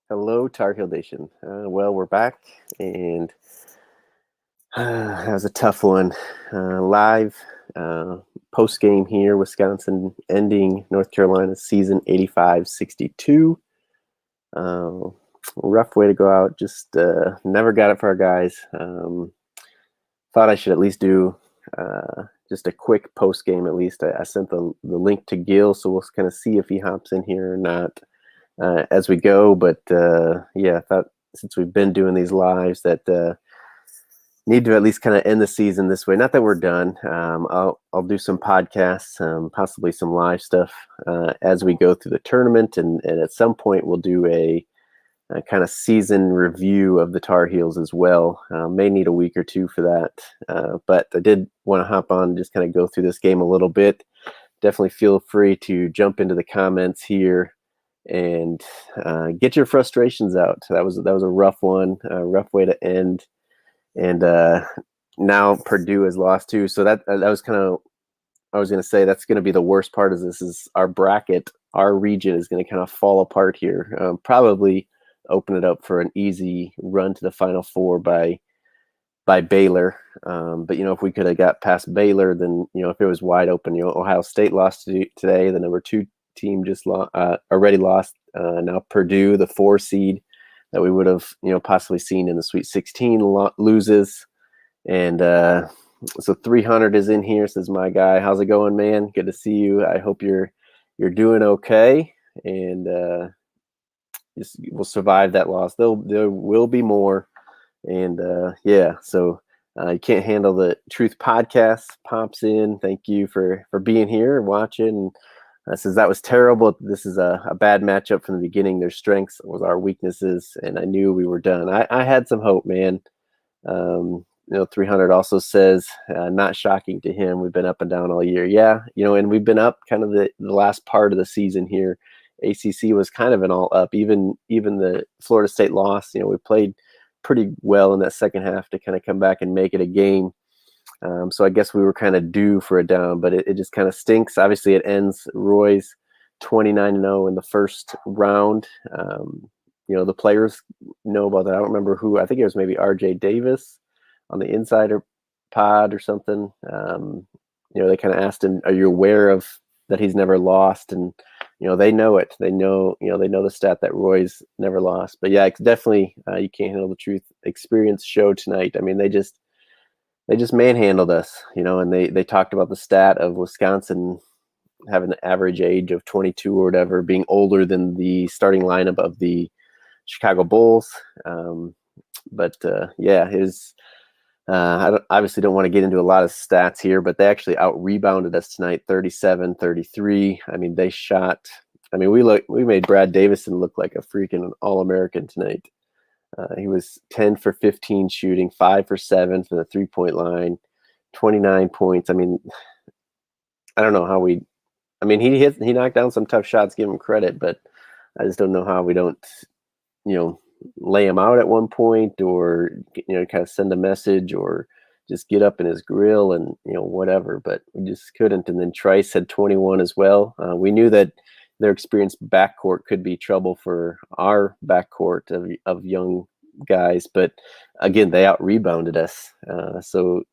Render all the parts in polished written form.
Hello, Tar Heel Nation. Well, we're back, and that was a tough one. Live post game here, Wisconsin ending North Carolina's season 85-62. Rough way to go out. Just never got it for our guys. Thought I should at least do just a quick post game. At least I sent the link to Gil, so we'll kind of see if he hops in here or not. As we go, but I thought since we've been doing these lives that need to at least kind of end the season this way. Not that we're done. I'll do some podcasts, possibly some live stuff as we go through the tournament, and at some point we'll do a kind of season review of the Tar Heels as well. May need a week or two for that, but I did want to hop on and just kind of go through this game a little bit. Definitely feel free to jump into the comments here and get your frustrations out. That was a rough one, a rough way to end. And now Purdue has lost too. So that was kind of, I was going to say that's going to be the worst part of this is our bracket, our region is going to kind of fall apart here. Probably open it up for an easy run to the Final Four by Baylor. But, if we could have got past Baylor, then, if it was wide open, Ohio State lost today, the number 2 team just already lost. Now Purdue, the 4 seed that we would have possibly seen in the Sweet 16 loses. And so 300 is in here, says my guy. How's it going, man? Good to see you. I hope you're doing okay, and we'll survive that loss. There will be more, and so you can't handle the truth podcast pops in. Thank you for being here and watching. Says that was terrible. This is a bad matchup from the beginning. Their strengths was our weaknesses, and I knew we were done. I had some hope, man. 300 also says, not shocking to him. We've been up and down all year. Yeah, and we've been up kind of the last part of the season here. ACC was kind of an all up. Even the Florida State loss, we played pretty well in that second half to kind of come back and make it a game. So I guess we were kind of due for a down, but it just kind of stinks. Obviously, it ends Roy's 29-0 in the first round. The players know about that. I don't remember who. I think it was maybe RJ Davis on the Insider pod or something. They kind of asked him, "Are you aware of that he's never lost?" And they know it. They know the stat that Roy's never lost. But yeah, it's definitely you can't handle the truth. Experience showed tonight. I mean, they just manhandled us, and they talked about the stat of Wisconsin having an average age of 22 or whatever, being older than the starting lineup of the Chicago Bulls. I obviously don't want to get into a lot of stats here, but they actually out-rebounded us tonight, 37-33. I mean, they shot. I mean, we made Brad Davison look like a freaking All-American tonight. He was 10 for 15 shooting, 5 for 7 from the 3-point line, 29 points. I mean, I don't know how he knocked down some tough shots, give him credit, but I just don't know how we don't, lay him out at one point or, kind of send a message or just get up in his grill and, whatever, but we just couldn't. And then Trice had 21 as well. We knew that their experienced backcourt could be trouble for our backcourt of young guys, but again, they out rebounded us. So,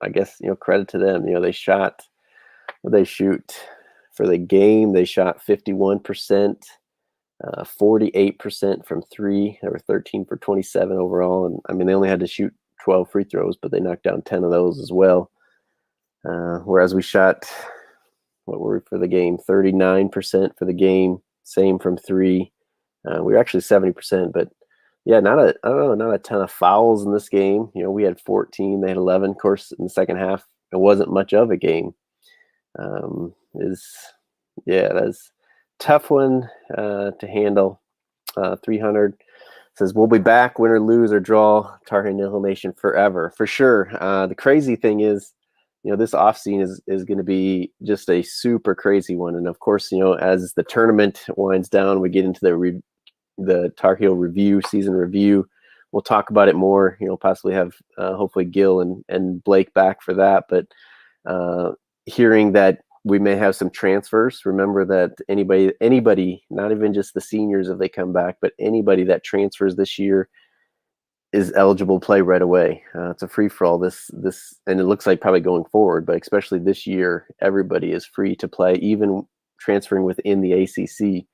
I guess, credit to them. They shoot for the game. They shot 51%, 48% from 3. They were 13 for 27 overall. And I mean, they only had to shoot 12 free throws, but they knocked down 10 of those as well. Whereas we shot, what were we for the game? 39% for the game. Same from 3. We were actually 70%, but yeah, not a ton of fouls in this game. We had 14, they had 11. Of course, in the second half, it wasn't much of a game. That's a tough one to handle. 300 says, we'll be back, win or lose or draw, Tar Heel Nation forever. For sure. The crazy thing is, this offseason is going to be just a super crazy one. And of course, as the tournament winds down, we get into the Tar Heel review, season review. We'll talk about it more, possibly have hopefully Gil and Blake back for that. But hearing that we may have some transfers. Remember that anybody, not even just the seniors if they come back, but anybody that transfers this year is eligible to play right away. It's a free for all this, and it looks like probably going forward, but especially this year, everybody is free to play, even transferring within the ACC.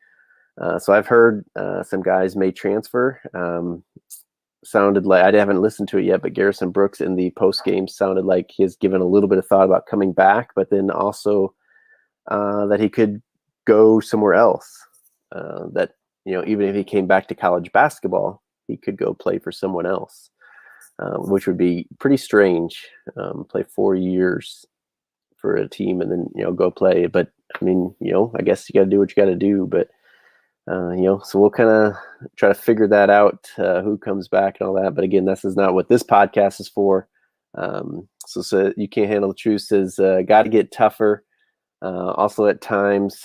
So I've heard some guys may transfer. Sounded like, I haven't listened to it yet, but Garrison Brooks in the post game sounded like he has given a little bit of thought about coming back, but then also that he could go somewhere else. That, even if he came back to college basketball, he could go play for someone else, which would be pretty strange. Play 4 years for a team and then, go play. But I mean, I guess you got to do what you got to do. But, so we'll kind of try to figure that out, who comes back and all that. But again, this is not what this podcast is for. So You Can't Handle the Truth says, got to get tougher. Also at times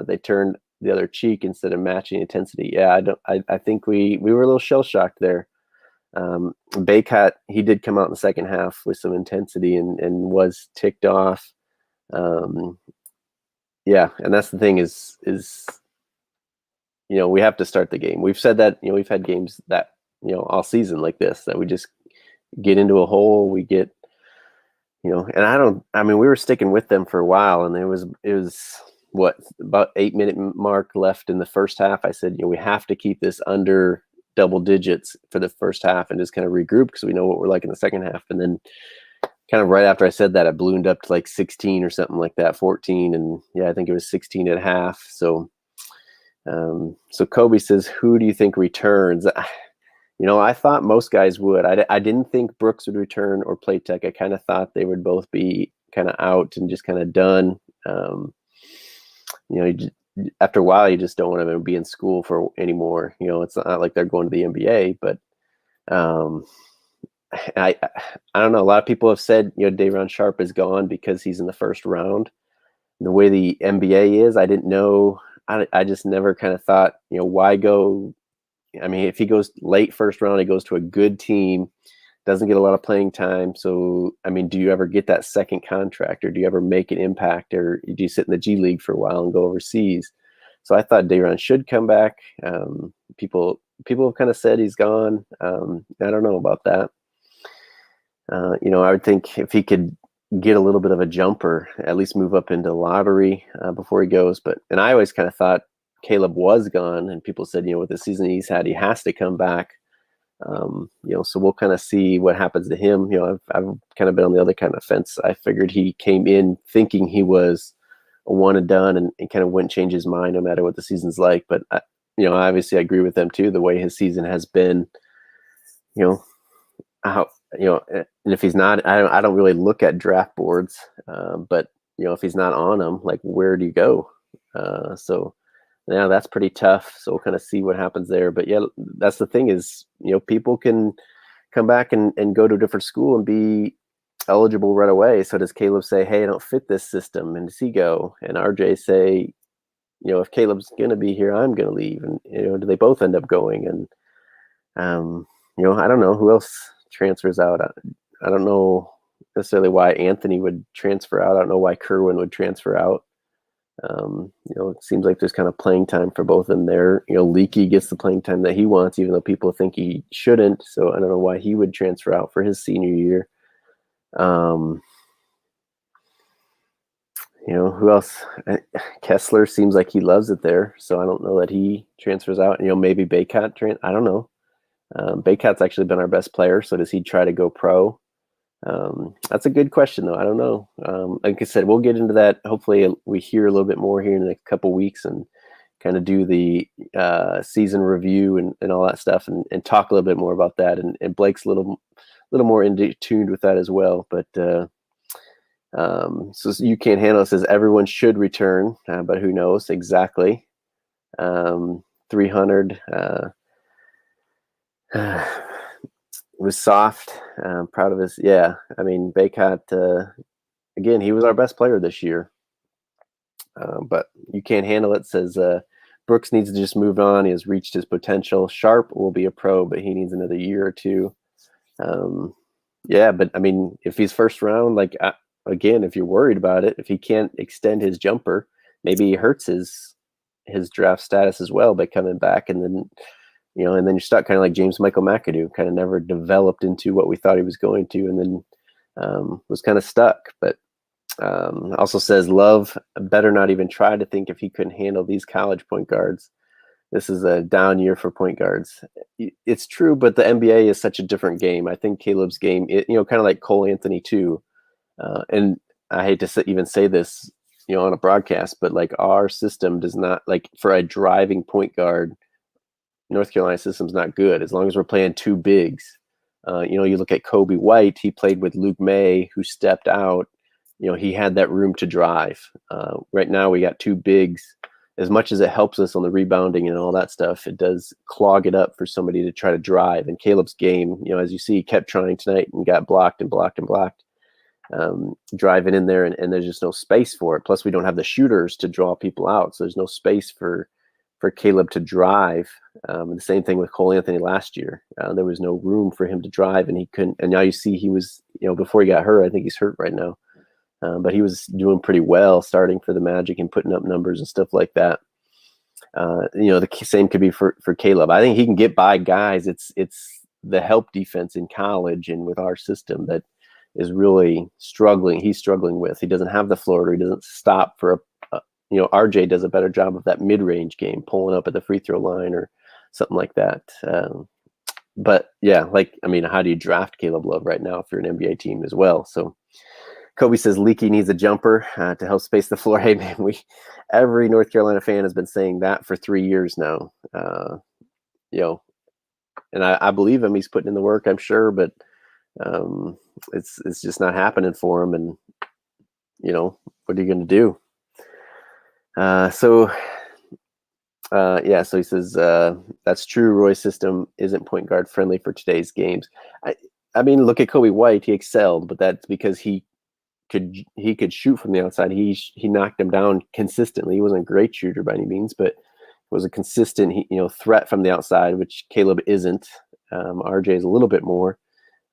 they turned the other cheek instead of matching intensity. Yeah, I think we were a little shell shocked there. Baycott, he did come out in the second half with some intensity and was ticked off. Yeah, and that's the thing is we have to start the game. We've said that, we've had games that, all season like this, that we just get into a hole, we get, and we were sticking with them for a while, and it was what, about 8-minute mark left in the first half. I said, we have to keep this under double digits for the first half and just kind of regroup because we know what we're like in the second half. And then kind of right after I said that, it ballooned up to like 16 or something like that, 14. And yeah, I think it was 16 at half. So Kobe says, who do you think returns? I thought most guys would. I didn't think Brooks would return or Playtech. I kind of thought they would both be kind of out and just kind of done. After a while, you just don't want them to be in school for anymore. It's not like they're going to the NBA, but I don't know. A lot of people have said, Day'Ron Sharpe is gone because he's in the first round. And the way the NBA is, I didn't know. I just never kind of thought, why go? I mean, if he goes late first round, he goes to a good team, doesn't get a lot of playing time. So, I mean, do you ever get that second contract, or do you ever make an impact, or do you sit in the G League for a while and go overseas? So I thought Day'Ron should come back. People have kind of said he's gone. I don't know about that. I would think if he could get a little bit of a jumper, at least move up into lottery before he goes. And I always kind of thought Caleb was gone, and people said, with the season he's had, he has to come back. So we'll kind of see what happens to him. I've kind of been on the other kind of fence. I figured he came in thinking he was a one and done, and kind of wouldn't change his mind no matter what the season's like. But obviously I agree with them too. The way his season has been, how, and if he's not, I don't really look at draft boards, but if he's not on them, like, where do you go? So yeah, that's pretty tough. So we'll kind of see what happens there. But yeah, that's the thing is, people can come back and go to a different school and be eligible right away. So does Caleb say, hey, I don't fit this system? And does he go? And RJ say, if Caleb's going to be here, I'm going to leave. And, do they both end up going? And, I don't know who else transfers out. I don't know necessarily why Anthony would transfer out. I don't know why Kerwin would transfer out. It seems like there's kind of playing time for both of them there. Leakey gets the playing time that he wants, even though people think he shouldn't. So I don't know why he would transfer out for his senior year. Who else? Kessler seems like he loves it there. So I don't know that he transfers out. Maybe Baycott. I don't know. Baycott's actually been our best player. So does he try to go pro? That's a good question, though. I don't know. Like I said, we'll get into that. Hopefully we hear a little bit more here in the next couple of weeks and kind of do the season review and all that stuff and talk a little bit more about that. And Blake's a little more in tuned with that as well. But so You Can't Handle It says everyone should return, but who knows exactly. 300 was soft. Proud of his. Yeah, I mean, Baycott, again, he was our best player this year. But You Can't Handle It says Brooks needs to just move on. He has reached his potential. Sharpe will be a pro, but he needs another year or two. Yeah, but I mean, if he's first round, like again, if you're worried about it, if he can't extend his jumper, maybe he hurts his draft status as well by coming back, and then and then you're stuck kind of like James Michael McAdoo, kind of never developed into what we thought he was going to, and then was kind of stuck. But also says Love better not even try to think if he couldn't handle these college point guards. This is a down year for point guards. It's true, but the NBA is such a different game. I think Caleb's game, kind of like Cole Anthony too. And I hate to even say this, on a broadcast, but like our system does not, like for a driving point guard, North Carolina system's not good as long as we're playing two bigs. You look at Kobe White, he played with Luke May, who stepped out. He had that room to drive. Right now we got two bigs. As much as it helps us on the rebounding and all that stuff, it does clog it up for somebody to try to drive. And Caleb's game, as you see, he kept trying tonight and got blocked and blocked and blocked. Driving in there, and there's just no space for it. Plus, we don't have the shooters to draw people out, so there's no space for Caleb to drive. The same thing with Cole Anthony last year. There was no room for him to drive, and he couldn't. And now you see he was, before he got hurt, I think he's hurt right now. But he was doing pretty well starting for the Magic and putting up numbers and stuff like that. The same could be for Caleb. I think he can get by guys. It's the help defense in college and with our system that is really struggling. He's struggling with. He doesn't have the floater. He doesn't stop for RJ does a better job of that mid-range game, pulling up at the free throw line or something like that. But yeah, how do you draft Caleb Love right now if you're an NBA team as well? So Kobe says Leaky needs a jumper to help space the floor. Hey man, every North Carolina fan has been saying that for 3 years now. And I believe him. He's putting in the work, I'm sure, but it's just not happening for him. And what are you going to do? So he says that's true. Roy's system isn't point guard friendly for today's games. I mean, look at Kobe White. He excelled, but that's because he could shoot from the outside. He knocked him down consistently. He wasn't a great shooter by any means, but was a consistent threat from the outside, which Caleb isn't. RJ is a little bit more,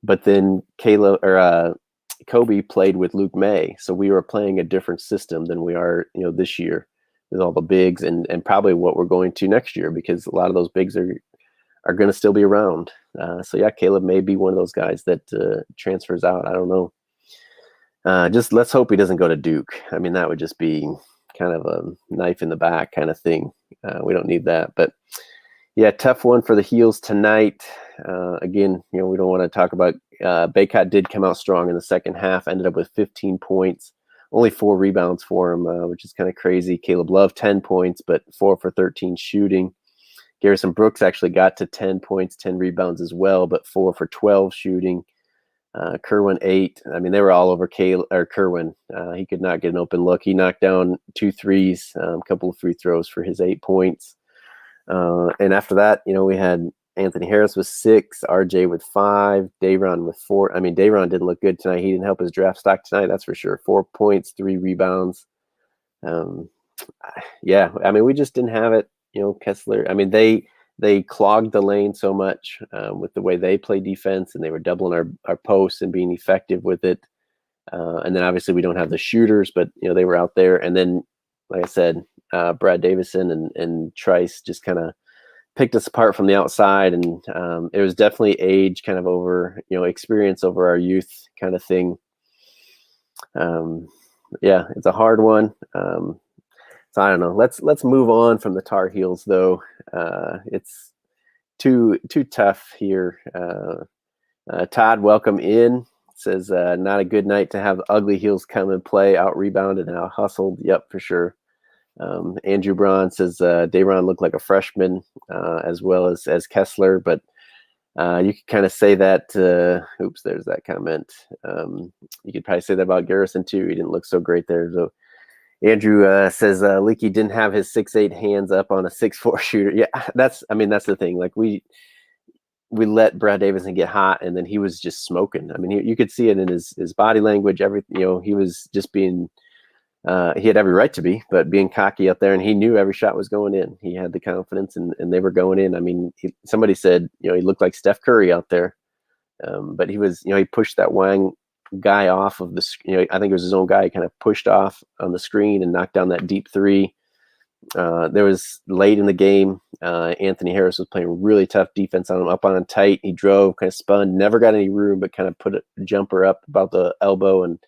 but then Kobe played with Luke May, so we were playing a different system than we are this year with all the bigs and probably what we're going to next year, because a lot of those bigs are going to still be around. So yeah, Caleb may be one of those guys that transfers out. I don't know. Just let's hope he doesn't go to Duke. I mean, that would just be kind of a knife in the back kind of thing. We don't need that. But yeah, tough one for the Heels tonight. Again, we don't want to talk about Baycott did come out strong in the second half, ended up with 15 points, only 4 rebounds for him, which is kind of crazy. Caleb Love, 10 points, but 4 for 13 shooting. Garrison Brooks actually got to 10 points, 10 rebounds as well, but 4 for 12 shooting. Kerwin 8. I mean, they were all over Kerwin. He could not get an open look. He knocked down 2 threes, a couple of free throws for his 8 points. And after that, we had Anthony Harris with 6, RJ with 5, Dayron with 4. I mean, Dayron didn't look good tonight. He didn't help his draft stock tonight, that's for sure. 4 points, 3 rebounds. Yeah, I mean, we just didn't have it. Kessler, I mean, they clogged the lane so much with the way they play defense, and they were doubling our posts and being effective with it. And then obviously we don't have the shooters, but they were out there. And then, like I said, Brad Davison and Trice just kind of picked us apart from the outside, and it was definitely age kind of over, experience over our youth kind of thing. Yeah, it's a hard one. So I don't know. Let's move on from the Tar Heels, though. It's too tough here. Todd, welcome in. Says not a good night to have ugly Heels come and play, out rebounded and out hustled. Yep, for sure. Andrew Braun says Dayron looked like a freshman, as well as Kessler, but you could kind of say that. Oops, there's that comment. You could probably say that about Garrison too. He didn't look so great there. So Andrew says Leaky didn't have his 6'8" hands up on a 6'4" shooter. Yeah, that's the thing. Like we let Brad Davison get hot, and then he was just smoking. I mean, you could see it in his body language. Everything, he was just being. He had every right to be, but being cocky up there, and he knew every shot was going in. He had the confidence, and they were going in. I mean, somebody said, he looked like Steph Curry out there, but he was, he pushed that Wang guy off of the, I think it was his own guy, kind of pushed off on the screen and knocked down that deep three. There was late in the game, Anthony Harris was playing really tough defense on him, up on him tight. He drove, kind of spun, never got any room, but kind of put a jumper up about the elbow and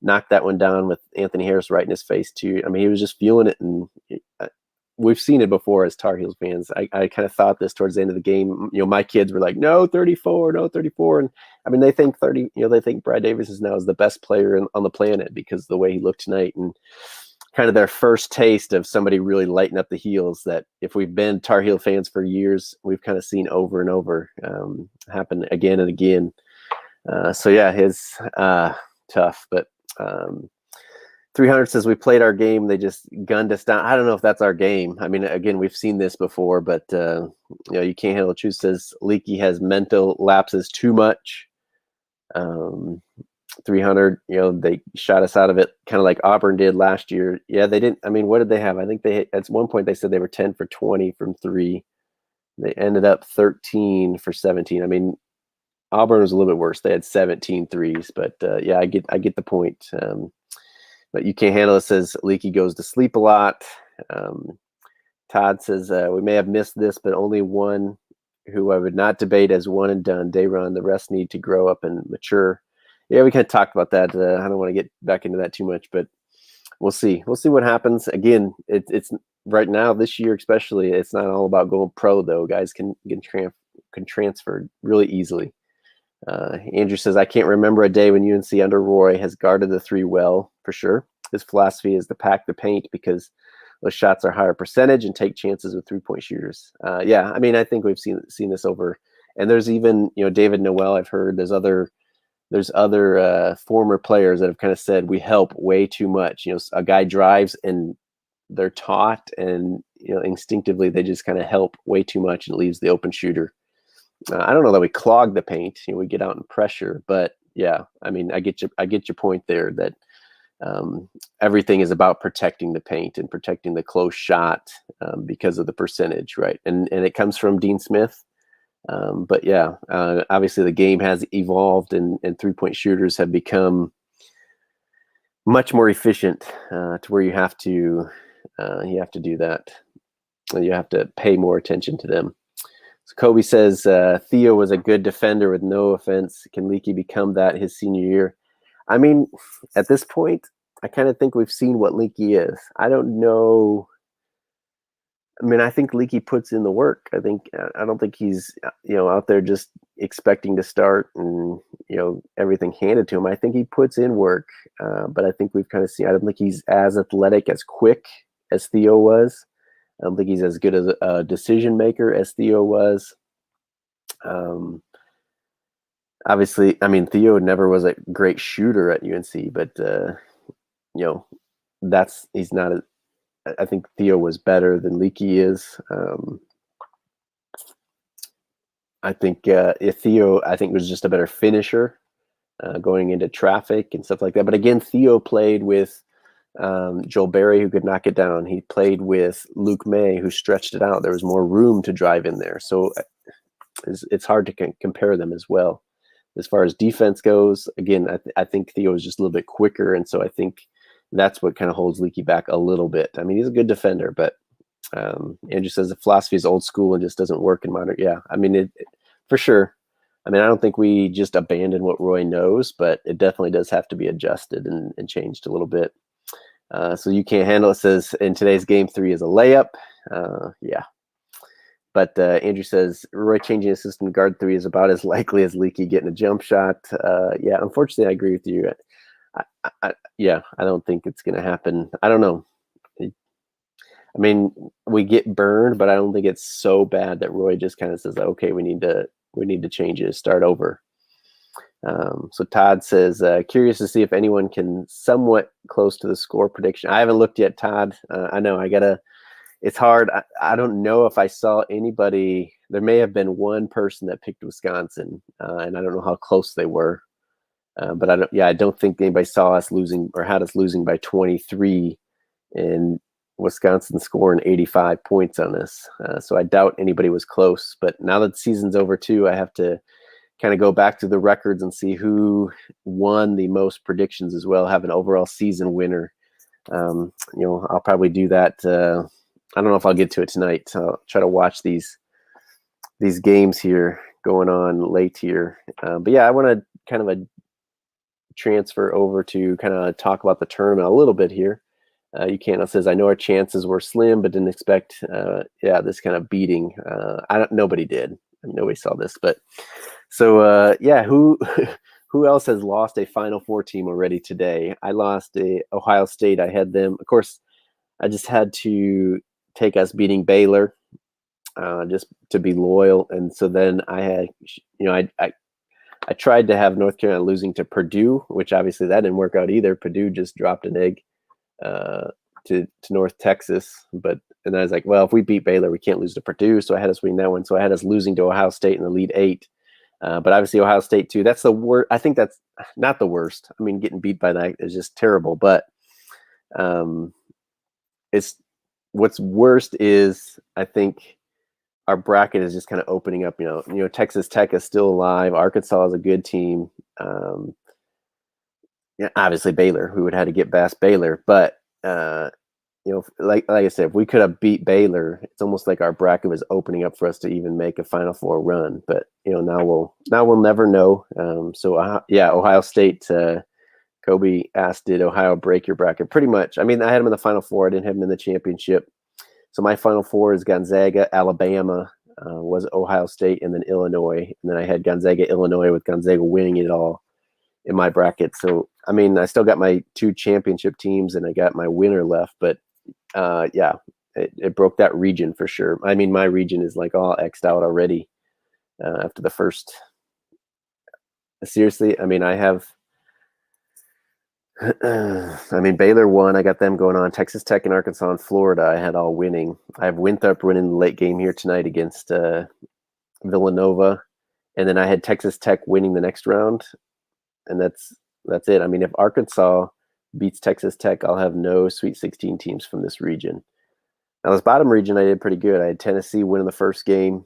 knocked that one down with Anthony Harris right in his face too. I mean, he was just feeling it, and we've seen it before as Tar Heels fans. I kind of thought this towards the end of the game. My kids were like, no 34, no 34. And I mean, they think 30, they think Brad Davis is now the best player on the planet because of the way he looked tonight. And kind of their first taste of somebody really lighting up the heels that if we've been Tar Heel fans for years, we've kind of seen over and over happen again and again. So yeah, his tough, but 300 says we played our game. They just gunned us down. I don't know if that's our game. I mean, again, we've seen this before, but you can't handle the truth. Says Leaky has mental lapses too much. 300, they shot us out of it, kind of like Auburn did last year. Yeah, they didn't. I mean, what did they have? I think at one point they said they were 10 for 20 from three. They ended up 13 for 17. I mean, Auburn was a little bit worse. They had 17 threes, but yeah, I get the point. But you can't handle it. Says Leaky goes to sleep a lot. Todd says we may have missed this, but only one who I would not debate as one and done. Dayron, the rest need to grow up and mature. Yeah, we kind of talked about that. I don't want to get back into that too much, but we'll see. We'll see what happens. Again, it's right now this year especially. It's not all about going pro though. Guys can transfer really easily. Andrew says, I can't remember a day when UNC under Roy has guarded the three well, for sure. His philosophy is to pack the paint because those shots are higher percentage and take chances with three-point shooters. Yeah, I mean, I think we've seen this over. And there's even, David Noel, I've heard there's other former players that have kind of said we help way too much. A guy drives and they're taught and, instinctively they just kind of help way too much and it leaves the open shooter. I don't know that we clog the paint. We get out in pressure, but yeah, I mean, I get your point there that everything is about protecting the paint and protecting the close shot because of the percentage, right? And it comes from Dean Smith. But yeah, obviously the game has evolved and three-point shooters have become much more efficient to where you have to do that. You have to pay more attention to them. So Kobe says Theo was a good defender with no offense. Can Leaky become that his senior year? I mean, at this point, I kind of think we've seen what Leaky is. I don't know. I mean, I think Leaky puts in the work. I don't think he's out there just expecting to start and everything handed to him. I think he puts in work, but I think we've kind of seen. I don't think he's as athletic, as quick as Theo was. I don't think he's as good as a decision maker as Theo was. Obviously, I mean, Theo never was a great shooter at UNC, but he's not. I think Theo was better than Leaky is. I think Theo, was just a better finisher going into traffic and stuff like that. But again, Theo played with Joel Berry, who could knock it down. He played with Luke May, who stretched it out. There was more room to drive in there. So it's hard to compare them as well. As far as defense goes, again, I think Theo is just a little bit quicker. And so I think that's what kind of holds Leaky back a little bit. I mean, he's a good defender, but Andrew says the philosophy is old school and just doesn't work in modern. Yeah, I mean, it for sure. I mean, I don't think we just abandon what Roy knows, but it definitely does have to be adjusted and changed a little bit. So you can't handle it. Says in today's game 3 is a layup. Yeah. But Andrew says Roy changing his system to guard 3 is about as likely as Leaky getting a jump shot. Yeah, unfortunately, I agree with you. I don't think it's going to happen. I don't know. I mean, we get burned, but I don't think it's so bad that Roy just kind of says, "Okay, we need to change it, start over." So Todd says, curious to see if anyone can somewhat close to the score prediction. I haven't looked yet, Todd. I know it's hard. I don't know if I saw anybody. There may have been one person that picked Wisconsin, and I don't know how close they were. But I don't think anybody saw us losing or had us losing by 23 and Wisconsin scoring 85 points on us. So I doubt anybody was close. But now that the season's over too, I have to kind of go back to the records and see who won the most predictions as well, have an overall season winner. I'll probably do that. I don't know if I'll get to it tonight. So I'll try to watch these games here going on late here. But yeah, I want to kind of a transfer over to kind of talk about the tournament a little bit here. Ukano says, I know our chances were slim, but didn't expect, this kind of beating. Nobody did. Nobody saw this, but so who else has lost a Final Four team already today? I lost Ohio State. I had them. Of course, I just had to take us beating Baylor, just to be loyal. And so then I had, I tried to have North Carolina losing to Purdue, which obviously that didn't work out either. Purdue just dropped an egg to North Texas, and I was like, well, if we beat Baylor, we can't lose to Purdue. So I had us winning that one. So I had us losing to Ohio State in the Elite Eight. But obviously Ohio State too. That's the worst. I think that's not the worst. I mean, getting beat by that is just terrible. But it's what's worst is I think our bracket is just kind of opening up. Texas Tech is still alive. Arkansas is a good team. Obviously Baylor. We would have to get past Baylor, but like I said, if we could have beat Baylor, it's almost like our bracket was opening up for us to even make a Final Four run. But now we'll never know. Ohio State. Kobe asked, "Did Ohio break your bracket?" Pretty much. I mean, I had them in the Final Four. I didn't have them in the championship. So my Final Four is Gonzaga, Alabama, was Ohio State, and then Illinois. And then I had Gonzaga, Illinois, with Gonzaga winning it all in my bracket. So I mean, I still got my 2 championship teams, and I got my winner left, but. It broke that region for sure. I mean, my region is like all X'd out already after the first. Seriously, I mean, I have. I mean, Baylor won. I got them going on. Texas Tech and Arkansas and Florida, I had all winning. I have Winthrop winning the late game here tonight against Villanova, and then I had Texas Tech winning the next round, and that's it. I mean, if Arkansas beats Texas Tech, I'll have no Sweet 16 teams from this region. Now, this bottom region, I did pretty good. I had Tennessee winning the first game,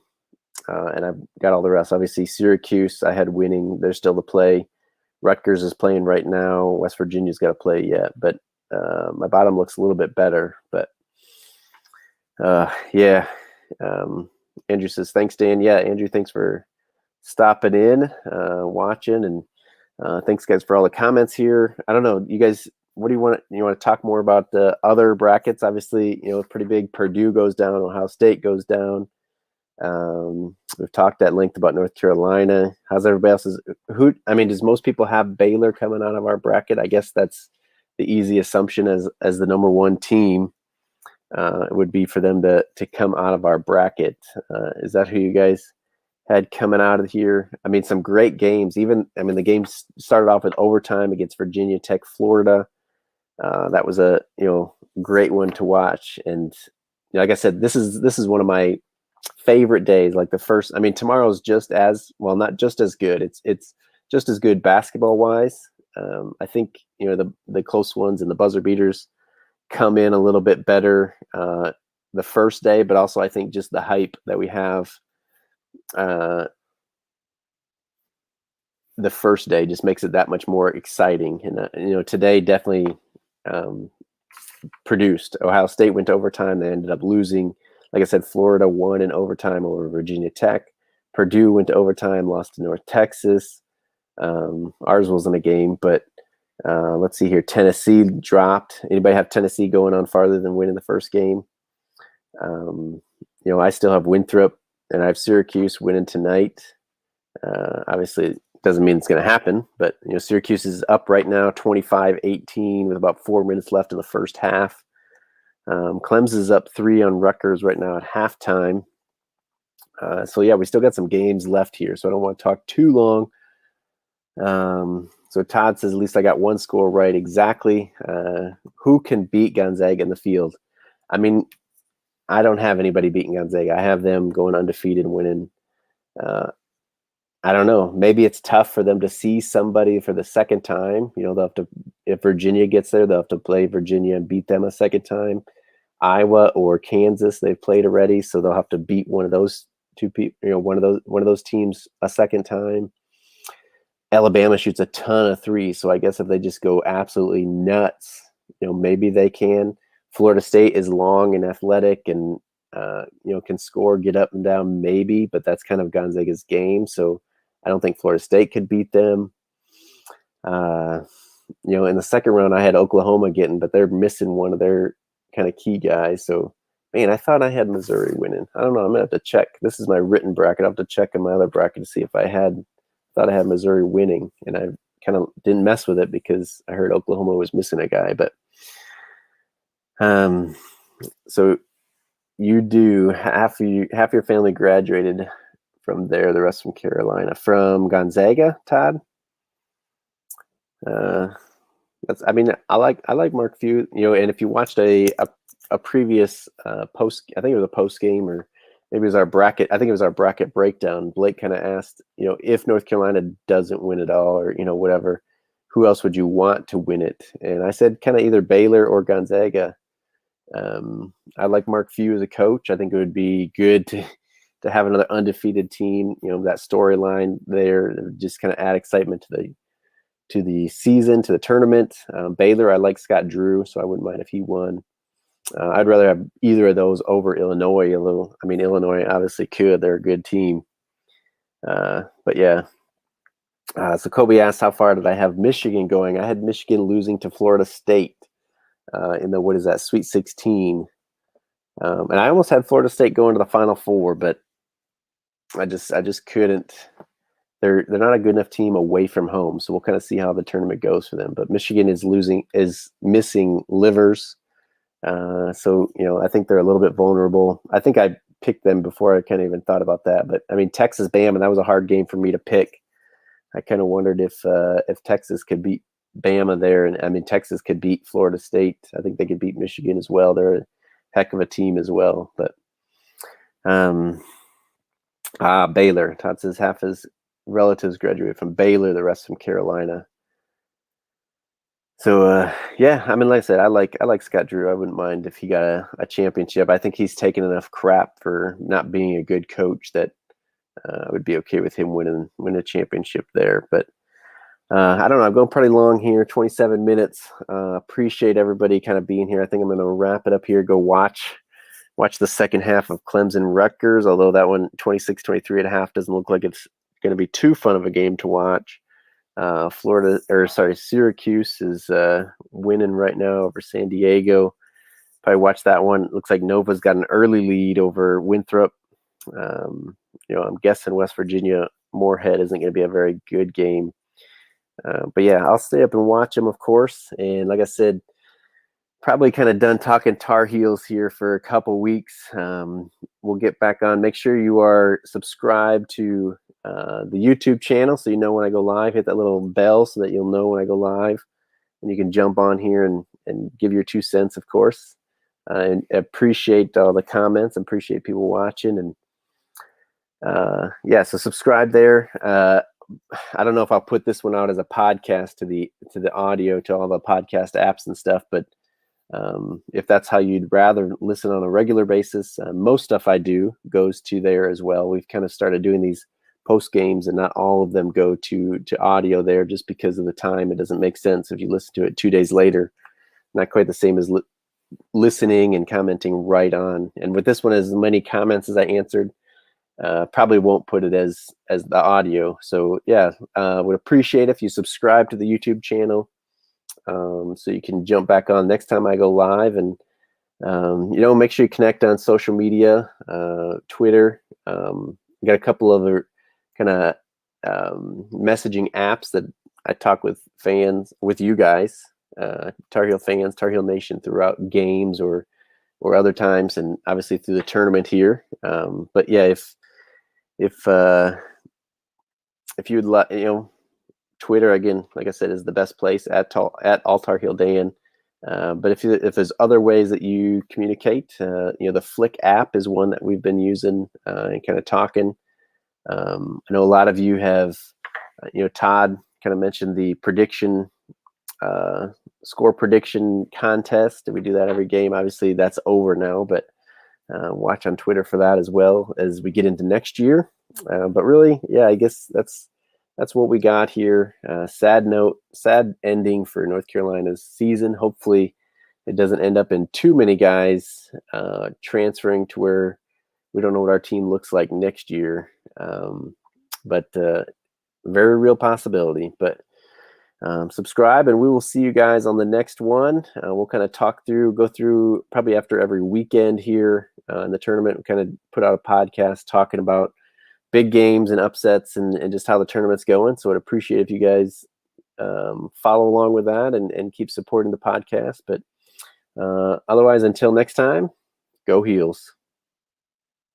and I've got all the rest. Obviously, Syracuse, I had winning. They're still to play. Rutgers is playing right now. West Virginia's got to play yet, but my bottom looks a little bit better. But Andrew says, thanks, Dan. Yeah, Andrew, thanks for stopping in, watching, and thanks, guys, for all the comments here. I don't know, you guys, what do you want? You want to talk more about the other brackets? Obviously, it's pretty big. Purdue goes down. Ohio State goes down. We've talked at length about North Carolina. How's everybody else's? Does most people have Baylor coming out of our bracket? I guess that's the easy assumption as the number 1 team. It would be for them to come out of our bracket. Is that who you guys had coming out of here? I mean, some great games. The game started off with overtime against Virginia Tech, Florida. That was a great one to watch. And like I said, this is one of my favorite days. Like the first, tomorrow's just as well, not just as good. It's just as good basketball wise. I think the close ones and the buzzer beaters come in a little bit better the first day, but also I think just the hype that we have the first day just makes it that much more exciting. And today definitely produced. Ohio State went to overtime. They ended up losing. Like I said, Florida won in overtime over Virginia Tech. Purdue went to overtime, lost to North Texas. Ours wasn't a game, but let's see here. Tennessee dropped. Anybody have Tennessee going on farther than winning the first game? I still have Winthrop, and I have Syracuse winning tonight. Obviously, it doesn't mean it's going to happen, but Syracuse is up right now, 25-18, with about 4 minutes left in the first half. Clemson is up 3 on Rutgers right now at halftime. We still got some games left here, so I don't want to talk too long. So Todd says, at least I got one score right. Exactly. Who can beat Gonzaga in the field? I mean, I don't have anybody beating Gonzaga. I have them going undefeated and winning. I don't know. Maybe it's tough for them to see somebody for the second time. They'll have to, if Virginia gets there, they'll have to play Virginia and beat them a second time. Iowa or Kansas, they've played already, so they'll have to beat one of those two people. One of those teams a second time. Alabama shoots a ton of threes, so I guess if they just go absolutely nuts, maybe they can. Florida State is long and athletic and can score, get up and down, maybe, but that's kind of Gonzaga's game. So I don't think Florida State could beat them. In the second round, I had Oklahoma getting, but they're missing one of their kind of key guys. So, man, I thought I had Missouri winning. I don't know. I'm gonna have to check. This is my written bracket. I'll have to check in my other bracket to see if I thought I had Missouri winning, and I kind of didn't mess with it because I heard Oklahoma was missing a guy. But so you do half your family graduated from there, the rest from Carolina. From Gonzaga, Todd? I like Mark Few, and if you watched a previous post, I think it was a post game, or maybe it was our bracket. I think it was our bracket breakdown. Blake kind of asked, if North Carolina doesn't win it all, or whatever, who else would you want to win it? And I said kind of either Baylor or Gonzaga. I like Mark Few as a coach. I think it would be good to have another undefeated team. That storyline there, just kind of add excitement to the season, to the tournament. Baylor, I like Scott Drew, so I wouldn't mind if he won. I'd rather have either of those over Illinois. Illinois obviously could. They're a good team. But yeah. So Kobe asked, how far did I have Michigan going? I had Michigan losing to Florida State in the, Sweet 16. And I almost had Florida State going to the Final Four, but I just couldn't. They're not a good enough team away from home, so we'll kind of see how the tournament goes for them. But Michigan is missing Livers, so I think they're a little bit vulnerable. I think I picked them before I kind of even thought about that. But Texas Bama, that was a hard game for me to pick. I kind of wondered if Texas could beat Bama there, and Texas could beat Florida State. I think they could beat Michigan as well. They're a heck of a team as well. But Baylor, Todd says half his relatives graduated from Baylor, the rest from Carolina. So like I said, I like Scott Drew. I wouldn't mind if he got a championship. I think he's taken enough crap for not being a good coach that I would be okay with him winning a championship there. But I don't know. I'm going pretty long here, 27 minutes. Appreciate everybody kind of being here. I think I'm going to wrap it up here. Go watch the second half of Clemson Rutgers, although that one 26-23 at half doesn't look like it's going to be too fun of a game to watch. Syracuse is winning right now over San Diego. Probably watch that one. It looks like Nova's got an early lead over Winthrop. I'm guessing West Virginia Moorhead isn't going to be a very good game. But yeah, I'll stay up and watch them, of course. And like I said, probably kind of done talking Tar Heels here for a couple weeks. We'll get back on. Make sure you are subscribed to the YouTube channel so you know when I go live. Hit that little bell so that you'll know when I go live. And you can jump on here and give your 2 cents, of course. And appreciate all the comments. Appreciate people watching. And so subscribe there. I don't know if I'll put this one out as a podcast to the audio, to all the podcast apps and stuff, but if that's how you'd rather listen on a regular basis, most stuff I do goes to there as well. We've kind of started doing these post games, and not all of them go to audio there just because of the time. It doesn't make sense if you listen to it 2 days later. Not quite the same as listening and commenting right on. And with this one, as many comments as I answered, probably won't put it as the audio. So yeah, would appreciate if you subscribe to the YouTube channel, so you can jump back on next time I go live. And make sure you connect on social media, Twitter. Got a couple other kind of messaging apps that I talk with fans, with you guys, Tar Heel fans, Tar Heel Nation, throughout games or other times, and obviously through the tournament here. But yeah, if you would like, Twitter, again, like I said, is the best place, at All Tar Heel Dan. But if there's other ways that you communicate, the Flick app is one that we've been using and kind of talking. I know a lot of you have, Todd kind of mentioned the prediction, score prediction contest. We do that every game. Obviously, that's over now, but watch on Twitter for that as well as we get into next year. But really, yeah, I guess that's that's what we got here. Sad note, sad ending for North Carolina's season. Hopefully it doesn't end up in too many guys transferring to where we don't know what our team looks like next year. But very real possibility. But subscribe, and we will see you guys on the next one. We'll kind of go through probably after every weekend here in the tournament. We kind of put out a podcast talking about big games and upsets and just how the tournament's going. So I'd appreciate if you guys follow along with that and keep supporting the podcast. But otherwise, until next time, go Heels.